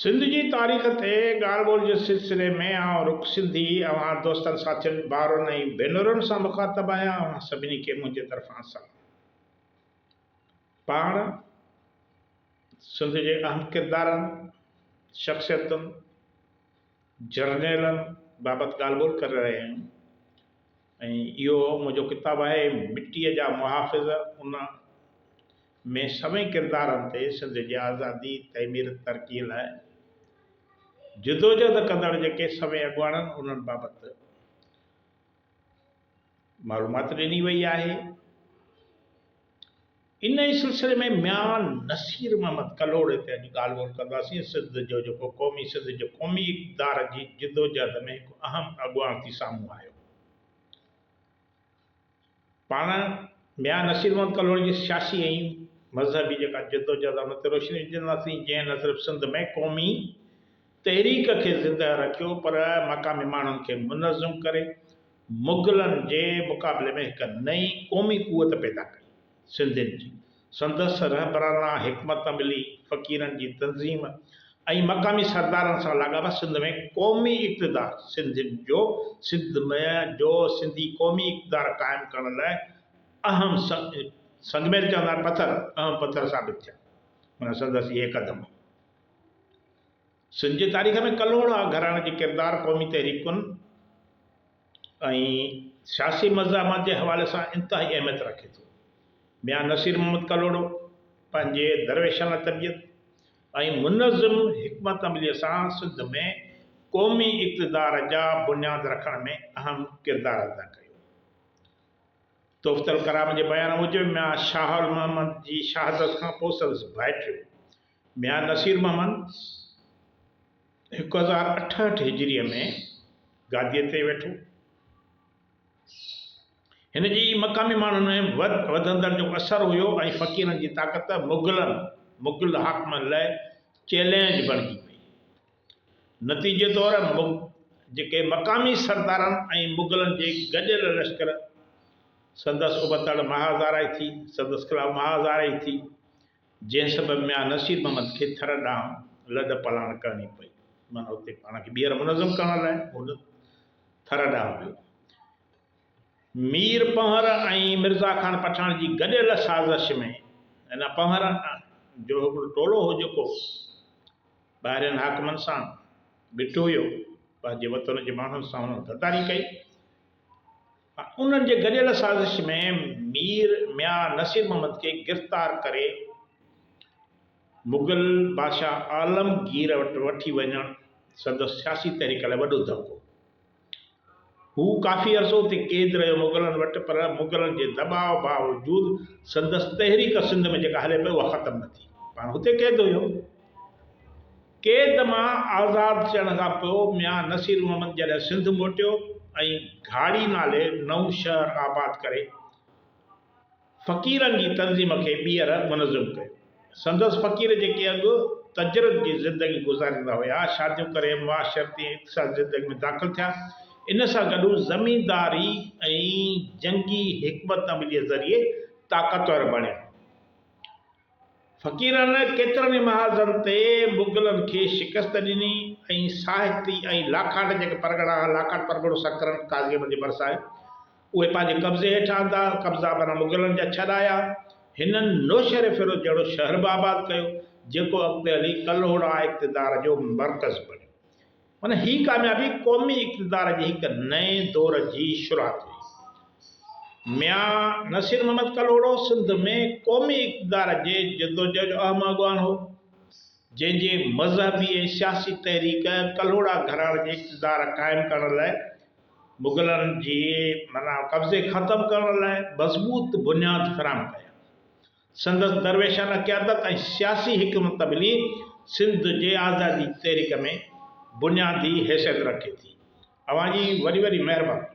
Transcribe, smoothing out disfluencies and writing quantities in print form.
सिंध जी तारीख़ ते ॻाल्हि ॿोल जे सिलसिले में आउं रुख़ सिंधी अवां दोस्तनि साथियुनि भाउरनि ऐं भेनरुनि सां मुख़ातबु आहियां। अवां सभिनी खे मुंहिंजे तरफ़ां सलाम। पाण सिंध जे अहम किरदारनि, शख़्सियतुनि, जर्नैलनि बाबति ॻाल्हि ॿोल करे रहिया आहियूं ऐं इहो मुंहिंजो किताबु आहे मिटीअ जा मुहाफ़िज़। उन में सभई किरदारनि ते सिंध जी आज़ादी, तइमीर, तरक़ीअ लाइ जिदोजहद कंदड़ जेके सभई अॻुवान आहिनि उन्हनि बाबति मालूमात ॾिनी वई आहे। इन ई सिलसिले में मियां नसीर मोहम्मद कलोड़े ते अॼु ॻाल्हि ॿोल कंदासीं। सिंध जो जेको सिंध जो क़ौमी इक़्तिदार जी जिदोजहद में हिकु अहम अॻुवान थी साम्हूं आयो। पाण मियां नसीर मोहम्मद कलोड़े जी सियासी ऐं मज़हबी जेका जिदोजहद उन ते रोशनी विझंदासीं, जंहिं न सिर्फ़ु सिंध में क़ौमी तहरीक खे ज़िंदा रखियो पर मक़ामी माण्हुनि खे मुनज़्ज़म करे मुग़लनि जे मुक़ाबले में हिकु नई क़ौमी क़ुवत पैदा कई। सिंधियुनि जी संदसि रहबराना हिकमत अमली, फ़क़ीरनि जी तंज़ीम ऐं मक़ामी सरदारनि सां लाॻापा सिंध में क़ौमी इक़्तिदार सिंधियुनि जो सिंधी क़ौमी इक़्तिदार क़ाइमु करण लाइ अहम संगमेर चवंदा आहिनि पथर, अहम पथर साबित थिया। माना संदसि इहे क़दम सिंध जी तारीख़ में कलोड़ा घराणे जे किरदार क़ौमी तहरीकुनि ऐं सियासी मज़ामत जे हवाले सां इंतिहाई अहमियत रखे थो। मियां नसीर मोहम्मद कलोड़ो पंहिंजे दरवेशाना तबियत ऐं मुनज़्ज़म हिकमत अमलीअ सां सिंध में क़ौमी इक़्तिदार जा बुनियाद रखण में अहम किरदार अदा कयो। तोफ़तल कराम जे बयान मूजिबि मियां शाहुल मोहम्मद जी शहादत खां पोइ संदसि भाइटियो मियां नसीर मोहम्मद 1068 हिजरीअ में गादीअ ते वेठो। हिन जी मक़ामी माण्हुनि में वधंदड़ जो असरु हुयो ऐं फ़क़ीरनि जी ताक़त मुग़ल हाकमनि लाइ चैलेंज बणिजी पई। नतीजे तौर जेके मक़ामी सरदारनि ऐं मुग़लनि जे गॾियल लश्कर संदसि उबतड़ महाज़ाराई थी, संदसि ख़िलाफ़ महाज़ाराई थी, जंहिं सबबि मियां नसीर मोहम्मद खे थर ॾांहुं लॾ पलाण करणी पई। माना उते पाण खे ॿीहर मुनज़्ज़म करण लाइ हुन थर ॾांहुं वियो। मीर पंवर ऐं मिर्ज़ा ख़ान पठान जी गॾियल साज़िश में हिन पंवर जो हिकिड़ो टोलो हो जेको ॿाहिरियनि हाकमनि सां बीठो हुयो, पंहिंजे वतन जे माण्हुनि सां हुननि गद्दारी कई। उन्हनि जे गॾियल साज़िश में मियां नसीर मोहम्मद खे गिरफ़्तार करे मुग़ल बादशाह आलमगीर वटि वठी वञणु संदसि सियासी तहरीक लाइ वॾो धको। हू काफ़ी अर्सो उते क़ैद रहियो मुग़लनि वटि, पर मुग़लनि जे दॿाउ बावजूदि संदसि तहरीक सिंध में जेका हले पई उहा ख़तमु न थी। पाण हुते क़ैद हुयो। क़ैद मां आज़ादु थियण खां पोइ मियां नसीर मोहम्मद जॾहिं सिंध मोटियो ऐं घाड़ी नाले नओं शहर आबाद करे फ़क़ीरनि जी तंज़ीम खे ॿीहर मुनज़्ज़म कयो। संदसि फ़क़ीर जेके अॻु तजरत जी ज़िंदगी गुज़ारींदा हुआ, शादियूं करे मुआशरती इक़्तिसादी ज़िंदगी में दाख़िल थिया। इन सां गॾु ज़मींदारी ऐं जंगी हिकमत अमलीअ ज़रिए ताक़तवर बणिया। फ़क़ीरनि केतिरनि ई महाज़नि ते मुग़लनि खे शिकस्त ॾिनी ऐं साहिती ऐं लाखाट जेके परगणा, लाखाट परगणो सकरन काज़ीम जे भरिसां उहे पंहिंजे कब्ज़े हेठां आंदा। कब्ज़ा माना मुग़लनि जा छॾाया। हिननि नौशर फ़िरोज़ जहिड़ो शहर बि आबाद कयो जेको अॻिते हली कलोड़ा इक़्तिदार जो मर्कज़ बणियो। माना हीअ कामयाबी क़ौमी इक़्तिदार जे हिकु नए दौर जी शुरूआत हुई। मियां नसीर मोहम्मद कलोड़ो सिंध में क़ौमी इक़्तिदार जे जिदोजहद जो अहम अॻुवान हो, जंहिंजे मज़हबी ऐं सियासी तहरीक कलोड़ा घराणे जे इक़्तिदार क़ाइमु करण लाइ मुग़लनि जे माना कब्ज़े ख़तमु करण लाइ मज़बूत बुनियाद फ़राहम कया। संदसि दरवेशाना क़यादत ऐं सियासी हिकमत अमली सिंध जे आज़ादी तहरीक में बुनियादी हैसियत रखे थी। अवां जी वॾी वॾी महिरबानी।